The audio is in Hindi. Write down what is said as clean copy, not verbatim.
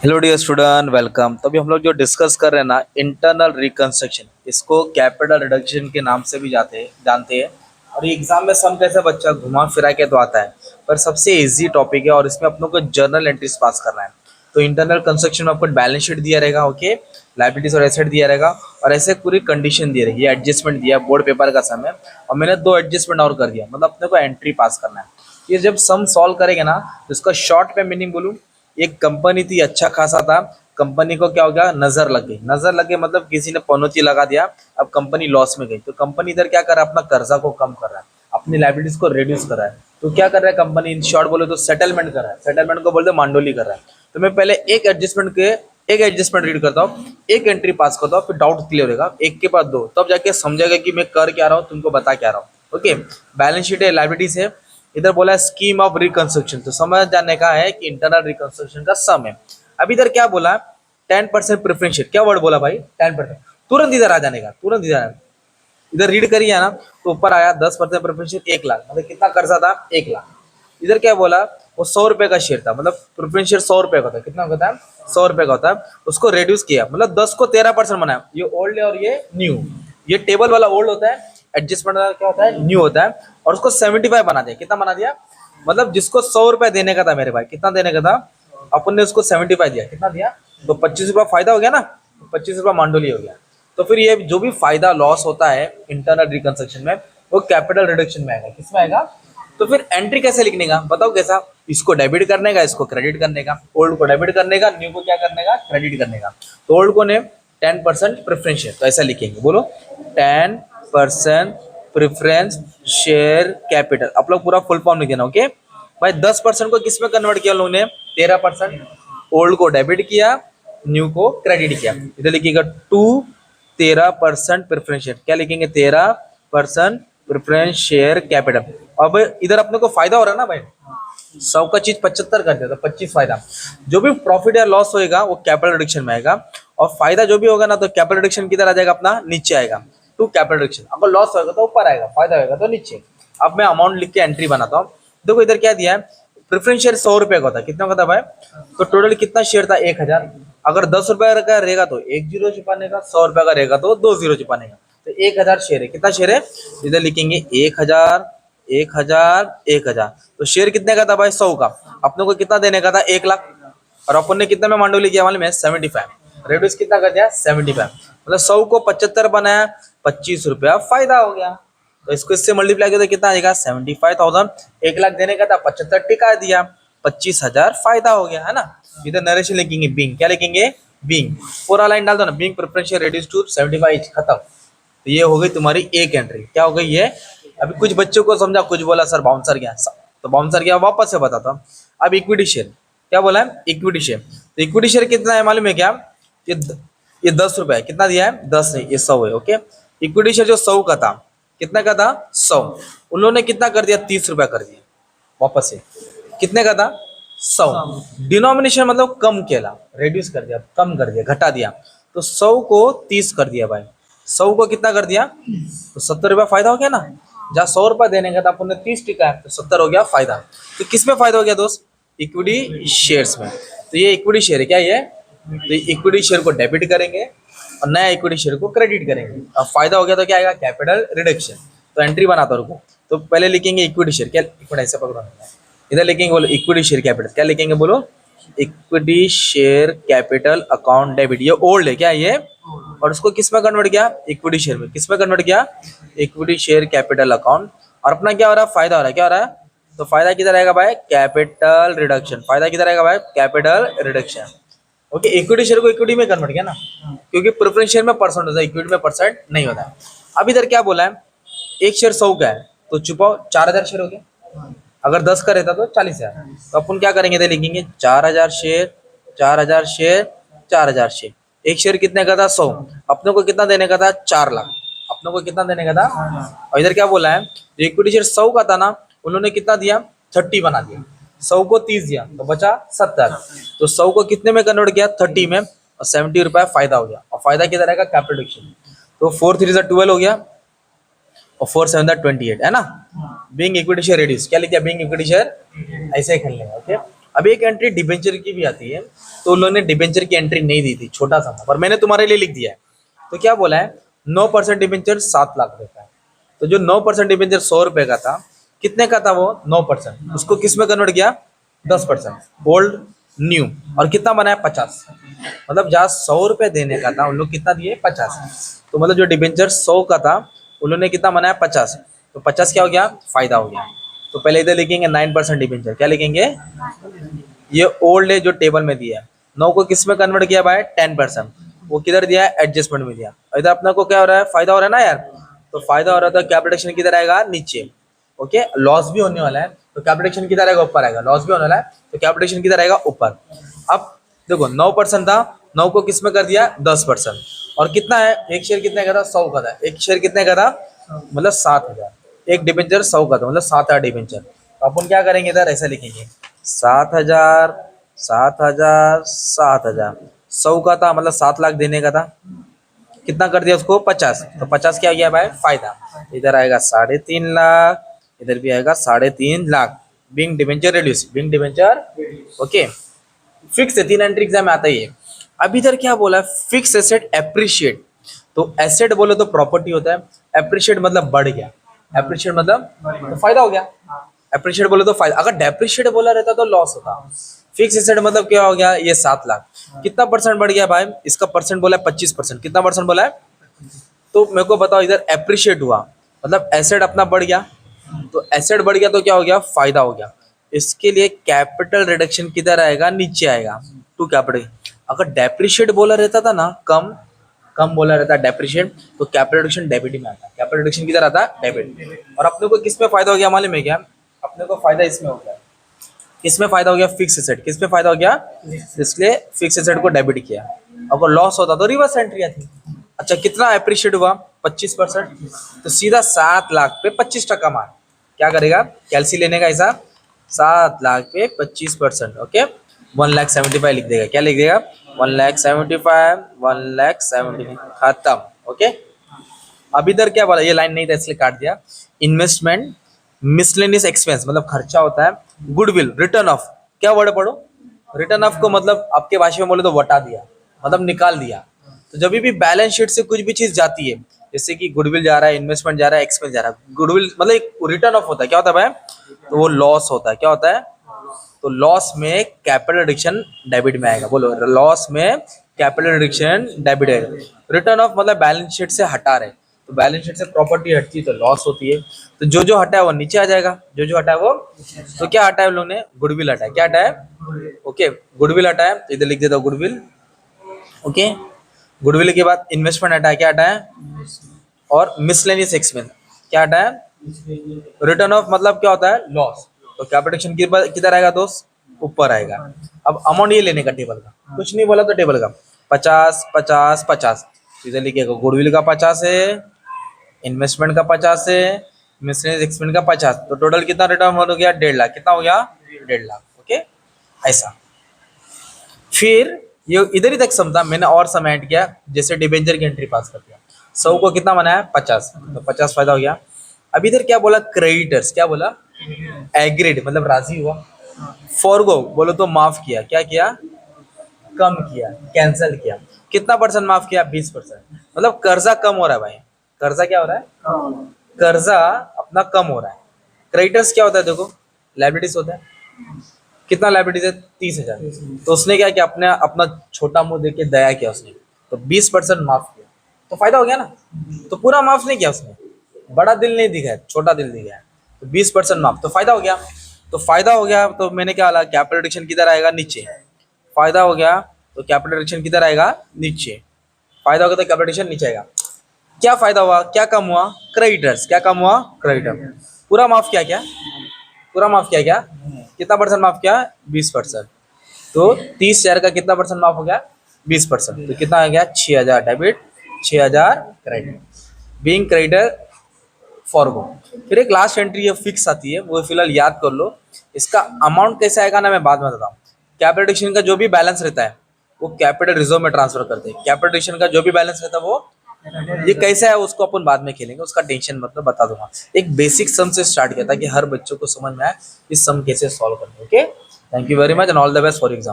Hello dear student, welcome. तो अभी हम लोग जो डिस्कस कर रहे हैं ना, इंटरनल रिकंस्ट्रक्शन, इसको कैपिटल रिडक्शन के नाम से भी जानते हैं। और ये एग्जाम में सम कैसे बच्चा घुमा फिरा के तो आता है, पर सबसे इजी टॉपिक है और इसमें अपनों को जर्नल एंट्रीज पास करना है। तो इंटरनल कंस्ट्रक्शन में आपको बैलेंस शीट दिया रहेगा, ओके, लाइबिलिटीज और एसेट दिया रहेगा, और ऐसे पूरी कंडीशन दी रहेगी, एडजस्टमेंट दिया बोर्ड पेपर का समय। और मैंने दो एडजस्टमेंट और कर दिया, मतलब अपने को एंट्री पास करना है। ये जब सम सॉल्व करेंगे ना, तो इसका शॉर्ट में मीनिंग बोलूँ, एक कंपनी थी, अच्छा खासा था। कंपनी को क्या हो गया, नजर लग गई। नजर लग गई मतलब किसी ने पनौती लगा दिया, अब कंपनी लॉस में गई। तो कंपनी इधर क्या कर रहा है, अपना कर्जा को कम कर रहा है, अपनी लाइबिलिटीज को रिड्यूस कर रहा है। तो क्या कर रहा है कंपनी, इन शॉर्ट बोले तो सेटलमेंट कर रहा है। सेटलमेंट को बोलते मांडोली कर रहा है। तो मैं पहले एक एडजस्टमेंट रीड करता हूँ, एक एंट्री पास करता हूँ, फिर डाउट क्लियर होगा, एक के बाद दो, तब जाके समझेगा कि मैं कर क्या रहा हूँ, तुमको बता क्या रहा हूँ। ओके, बैलेंस शीट है, लाइबिलिटीज है। इधर बोला है स्कीम ऑफ रिकंस्ट्रक्शन, तो समझ जाने का है कि इंटरनल रिकंस्ट्रक्शन का सम है। अब इधर क्या बोला, 10% प्रेफरेंस शेयर। क्या वर्ड बोला भाई, 10%। तुरंत इधर आ जाने का, तुरंत इधर इधर रीड करिए ना। तो ऊपर आया 10% प्रेफरेंस शेयर, 1 लाख, मतलब कितना कर्जा था, 1 लाख। इधर क्या बोला, वो 100 रुपए का शेयर था, मतलब प्रेफरेंस शेयर 100 रुपए का होता है। कितना होता है, 100 रुपए का होता है। उसको रिड्यूस किया, मतलब 10 को 13% बनाया। ये ओल्ड है और ये न्यू। ये टेबल वाला ओल्ड होता है, एडजस्टमेंट वाला क्या होता है, न्यू होता है। और उसको 75 बना दिया। कितना बना दिया, मतलब जिसको 100 रुपए देने का था मेरे भाई, कितना देने का था, अपन ने उसको 75 दिया। कितना दिया, तो 25 रुपया फायदा हो गया ना, 25 रुपया मांडोली हो गया। तो फिर ये जो भी फायदा लॉस होता है इंटरनल रिकंस्ट्रक्शन में, वो कैपिटल रिडक्शन में आएगा। किसमें आएगा, तो फिर एंट्री कैसे लिखने का बताओ, कैसा, इसको डेबिट करने का, इसको क्रेडिट करने का। ओल्ड को डेबिट करने का, न्यू को क्या करने का, क्रेडिट करने का। तो ओल्ड को ने 10% प्रेफरेंस शेयर, तो ऐसा लिखेंगे, बोलो 10% प्रेफरेंस शेयर कैपिटल। आप लोग पूरा फुल फॉर्म लिख देना, ओके भाई। 10% को किस में कन्वर्ट किया लोगों ने, 13%। ओल्ड को डेबिट किया, न्यू को क्रेडिट किया। इधर लिखिएगा 13% प्रेफरेंस शेयर। क्या लिखेंगे, 13% प्रेफरेंस शेयर कैपिटल। अब इधर अपने को फायदा हो रहा है ना भाई, 100 का चीज 75 कर दिया तो 25 फायदा। जो भी प्रॉफिट या लॉस होएगा वो कैपिटल रिडक्शन में आएगा। और फायदा जो भी होगा ना, तो कैपिटल रिडक्शन किधर आ जाएगा, अपना नीचे आएगा, टू कैपिटल रिडक्शन। अगर लॉस होगा तो ऊपर आएगा, फायदा होगा तो नीचे। अब मैं अमाउंट लिख के एंट्री बनाता हूँ। देखो इधर क्या दिया है, प्रेफरेंस शेयर 100 रुपए का होता है। कितना का था भाई, तो टोटल कितना शेयर था, 1,000। अगर 10 रुपए का रहेगा तो एक जीरो छिपाने का, 100 रुपए का रहेगा तो दो जीरो छिपाने का। तो 1,000 शेयर है। कितना शेयर है, इधर लिखेंगे 1,000, 1,000, 1,000। तो शेयर कितने का था भाई, 100 का। अपने को कितना देने का था, 1 लाख। और अपन ने कितना में मांडोली किया मालूम है, 75। रेडियस कितना कर दिया, 75। मतलब 100 को 75 बनाया, 25 रुपया फायदा हो गया। तो इसको इससे मल्टीप्लाई किया तो कितना आएगा, 75,000। 1 लाख देने का था, 75 टिका दिया, 25,000 फायदा हो गया, है ना। इधर नरेशन लिखेंगे बीइंग, क्या लिखेंगे, बीइंग। पूरा लाइन डाल दो ना, बीइंग प्रेफरेंस रेड्यूस टू 75, खत्म। तो ये हो गई तुम्हारी एक एंट्री। क्या हो गई ये, अभी कुछ बच्चों को समझा, कुछ बोला सर बाउंसर गया, तो बाउंसर गया, वापस से बताता हूँ। अब इक्विटी शेयर, क्या बोला है, इक्विटी शेयर। तो इक्विटी शेयर कितना है मालूम है क्या, ये ये 10 रुपए है। कितना दिया है, 10 नहीं, ये 100 है, ओके। इक्विटी शेयर जो 100 का था, कितना का था, 100। उन्होंने कितना कर दिया, 30 रुपया कर दिया वापस से। कितने का था, 100। डिनोमिनेशन मतलब कम केला, रेड्यूस कर दिया, कम कर दिया, घटा दिया। तो 100 को 30 कर दिया भाई। 100 को कितना कर दिया, तो 70 रुपया फायदा हो गया ना। जहाँ 100 रुपया देने का था अपन ने 30 टिका है, तो 70 हो गया फायदा। तो किस में फायदा हो गया दोस्त, इक्विटी शेयर्स में। तो ये इक्विटी शेयर है, क्या ये, तो इक्विटी शेयर को डेबिट करेंगे और नया इक्विटी शेयर को क्रेडिट करेंगे। अब फायदा हो गया तो क्या आएगा, कैपिटल रिडक्शन। तो एंट्री बनाता रुको। तो पहले लिखेंगे इक्विटी शेयर, क्या इक्विटी ऐसे पकड़ो, इधर लिखेंगे बोलो इक्विटी शेयर कैपिटल। क्या लिखेंगे बोलो, equity share capital account debit. ये ओल्ड है क्या ये, और उसको किस में कन्वर्ट किया, इक्विटी शेयर में। किस में कन्वर्ट किया, इक्विटी शेयर कैपिटल अकाउंट। और अपना क्या हो रहा है, फायदा हो रहा है। क्या हो रहा है, तो फायदा किधर आएगा भाई, कैपिटल रिडक्शन। फायदा किधर आएगा भाई, capital reduction. Okay, equity share को इक्विटी में कन्वर्ट किया ना, क्योंकि प्रेफरेंस शेयर में परसेंट होता है, इक्विटी में परसेंट नहीं होता है। अब इधर क्या बोला है, एक शेयर 100 का है, तो छुपाओ 4,000 शेयर हो गया। अगर 10 का रहता तो 40,000। तो अपन क्या करेंगे, इधर लिखेंगे 4,000 शेयर, 4,000 शेयर, 4,000 शेयर। एक शेयर कितने का था, 100। अपने को कितना देने का था, 4 लाख। अपने को कितना देने का था। और इधर क्या बोला है, इक्विटी शेयर 100 का था ना, उन्होंने कितना दिया, 30 बना दिया। 100 को 30 दिया तो बचा 70। तो 100 को कितने में कन्वर्ट किया, 30 में, और 70 रुपया फायदा हो गया। और फायदा किधर आएगा, कैपिटल रिडक्शन। तो 4 3 12 हो गया, और 4 7 28, है ना। बीइंग इक्विटी शेयर रिड्यूस, क्या लिखा, बीइंग इक्विटी शेयर, ऐसे ही खेलने, ओके। अभी एक एंट्री डिबेंचर की भी आती है, तो उन लोगों ने डिबेंचर की एंट्री नहीं दी थी, छोटा सा था, पर मैंने तुम्हारे लिए लिख दिया है। तो क्या बोला है, 9% डिबेंचर 7 लाख रुपए का है। तो जो 9% डिबेंचर 100 रुपए का था, कितने का था वो 9%, उसको किस में कन्वर्ट किया, 10%, ओल्ड न्यू, और कितना बनाया 50। मतलब जहाँ 100 रुपए देने का था, उन लोग कितना दिए 50। तो मतलब जो डिबेंचर 100 का था, उन्होंने कितना बनाया 50। तो 50 क्या हो गया, फायदा हो गया। तो पहले इधर लिखेंगे 9% डिबेंचर, क्या लिखेंगे, ये ओल्ड है जो टेबल में दिया है। 9 को किस में कन्वर्ट किया भाई, 10%, वो किधर दिया है, एडजस्टमेंट में दिया। इधर अपना को क्या हो रहा है, फायदा हो रहा है ना यार। तो फायदा हो रहा है तो क्या प्रोडक्शन किधर आएगा, नीचे। ओके, लॉस भी होने वाला है तो क्या प्रोडक्शन किधर आएगा, ऊपर आएगा। लॉस भी होने वाला है तो क्या प्रोडक्शन किधर आएगा, ऊपर। अब देखो 9% था, 9 को किस में कर दिया, 10%। और कितना है, एक शेयर कितने का था, 100 का था। एक शेयर कितने का था, मतलब 7,000। एक डिबेंचर 100 का था, मतलब 7,000 डिबेंचर। तो अपन क्या करेंगे, इधर ऐसा लिखेंगे 7,000, 7,000, 7,000। 100 का था, मतलब 7 लाख देने का था। कितना कर दिया उसको, 50। तो 50 क्या गया भाई, फायदा। इधर आएगा 3.5 लाख, इधर भी आएगा 3.5 lakh. Being debenture reduce, being debenture, okay. Fix है, 3 एंट्री एग्जाम में आता ही है। अब इधर क्या बोला, फिक्स एसेट एप्रिशिएट। तो एसेट बोले तो प्रॉपर्टी होता है, एप्रिशिएट मतलब बढ़ गया, एप्रिशिएट मतलब तो फायदा हो गया। एप्रिशिएट बोले तो फायदा, अगर डेप्रिशिएट बोला रहता तो लॉस होता। फिक्स एसेट मतलब क्या हो गया, ये 7 लाख, कितना परसेंट बढ़ गया भाई, इसका परसेंट बोला है 25%। कितना परसेंट बोला है, तो मेरे को बताओ, इधर एप्रिशिएट हुआ मतलब एसेट अपना बढ़ गया। तो एसेट बढ़ गया तो क्या हो गया, फायदा हो गया। इसके लिए कैपिटल रिडक्शन किधर आएगा, नीचे आएगा, टू कैपिटल। अगर डेप्रिशिएट बोला रहता था ना, कम कम बोला रहता है डेप्रिशिएट, तो कैपिटल रिडक्शन डेबिट में आता है। कैपिटल रिडक्शन किधर आता है, डेबिट। और अपने को किस में फायदा हो गया मालूम है क्या, अपने को फायदा इसमें हो गया। किसमें फायदा हो गया, फिक्स एसेट। किसमें फायदा हो गया, इसलिए फिक्स एसेट को डेबिट किया। अगर लॉस होता तो रिवर्स एंट्री आती। अच्छा, कितना अप्रिशिएट हुआ, 25%। तो सीधा 7 लाख पे 25% मार, क्या करेगा, कैलसी लेने का हिसाब, 7 लाख पे 25%, ओके। 1,75,000 लिख देगा, क्या लिख देगा, 1,75,000, 1,75,000, खत्म, ओके। अब इधर क्या बोला, ये लाइन नहीं था इसलिए काट दिया। इन्वेस्टमेंट मिसलेनियस एक्सपेंस मतलब खर्चा होता है। गुडविल रिटर्न ऑफ, क्या वर्ड पढ़ो, रिटर्न ऑफ को मतलब आपके भाषा में बोले तो वटा दिया, मतलब निकाल दिया। तो जब भी बैलेंस शीट से कुछ भी चीज जाती है, जैसे कि गुडविल जा रहा है, इन्वेस्टमेंट जा रहा है, एक्सपेंस जा रहा है, गुडविल मतलब एक रिटर्न ऑफ होता है, क्या होता है भाई, तो वो लॉस होता है। क्या होता है, तो लॉस में कैपिटल रिडक्शन डेबिट में आएगा। बोलो, लॉस में कैपिटल रिडक्शन डेबिट है। रिटर्न ऑफ मतलब बैलेंस शीट से हटा रहे, तो बैलेंस शीट से प्रॉपर्टी हटती है तो लॉस होती है। तो जो जो हटा है वो नीचे आ जाएगा, जो जो हटा है वो। तो क्या हटा है उन लोगों ने, गुडविल हटा है। क्या हटा है, ओके, गुडविल हटा है, तो इधर लिख देता हूँ गुडविल, ओके। गुडविल के बाद इन्वेस्टमेंट हटा है, क्या हटा है, और मिसलेनियस एक्सपेंस क्या हटा है, रिटर्न ऑफ मतलब क्या होता है, लॉस। तो कैपिटल किधर आएगा दोस्त, ऊपर आएगा। अब अमाउंट ये लेने का टेबल का, कुछ नहीं बोला तो टेबल का 50, 50, 50। इधर लिखिएगा गुडविल का 50 है, इन्वेस्टमेंट का 50 है, मिसलेनियस एक्सपेंस का 50। तो टोटल कितना रिटर्न हो गया, 1.5 लाख। कितना हो गया, 1.5 लाख, ओके। ऐसा फिर ये इधर ही तक समझा मैंने, और सम ऐड किया, जैसे डिबेंचर की एंट्री पास कर दिया। 100 को कितना बनाया, 50, तो 50 फायदा हो गया। अब इधर क्या बोला, क्रेडिटर्स, क्या बोला, एग्रीड मतलब राजी हुआ। फॉरगो बोलो तो माफ किया, क्या किया, कम किया, कैंसिल किया। कितना परसेंट माफ किया, 20%। मतलब कर्जा कम हो रहा है भाई, कर्जा क्या हो रहा है, कर्जा अपना कम हो रहा है। क्रेडिटर्स क्या होता है, देखो लाइबिलिटीज होता है। कितना लाइबिलिटीज है, 30,000। तो उसने क्या किया, अपने अपना छोटा मुंह देके दया किया उसने, तो 20% माफ किया, तो फायदा हो गया ना। तो पूरा माफ नहीं किया उसने, बड़ा दिल नहीं दिखाया, छोटा दिल दिखाया, तो 20% माफ, तो फायदा हो गया। तो फायदा हो गया तो मैंने क्या बोला, कैपिटल रिडक्शन किधर आएगा, नीचे। फायदा हो गया तो कैपिटल रिडक्शन किधर आएगा, नीचे। फायदा हो गया तो कैपिटल रिडक्शन नीचे आएगा। क्या फायदा हुआ, क्या कम हुआ, क्रेडिटर्स, क्या कम हुआ, क्रेडिटर। पूरा माफ किया क्या, पूरा माफ किया क्या, कितना परसेंट माफ किया, 20%। तो 30,000 का कितना परसेंट माफ हो गया, 20%। तो कितना आ गया, 6,000 debit, 6,000 credit, being creditor forgo. फिर एक लास्ट एंट्री है फिक्स आती है, वो फिलहाल याद कर लो। इसका अमाउंट कैसे आएगा ना, मैं बाद में बताता हूँ। कैपिटल एडिशन का जो भी बैलेंस रहता है वो कैपिटल रिजर्व में ट्रांसफर करते हैं। कैपिटल एडिशन का जो भी बैलेंस रहता है वो, ये कैसा है उसको अपन बाद में खेलेंगे, उसका टेंशन मतलब बता दूंगा। एक बेसिक सम से स्टार्ट किया ताकि हर बच्चों को समझ में आए इस सम कैसे सॉल्व करना है, okay. Thank you very much and all the best for exam.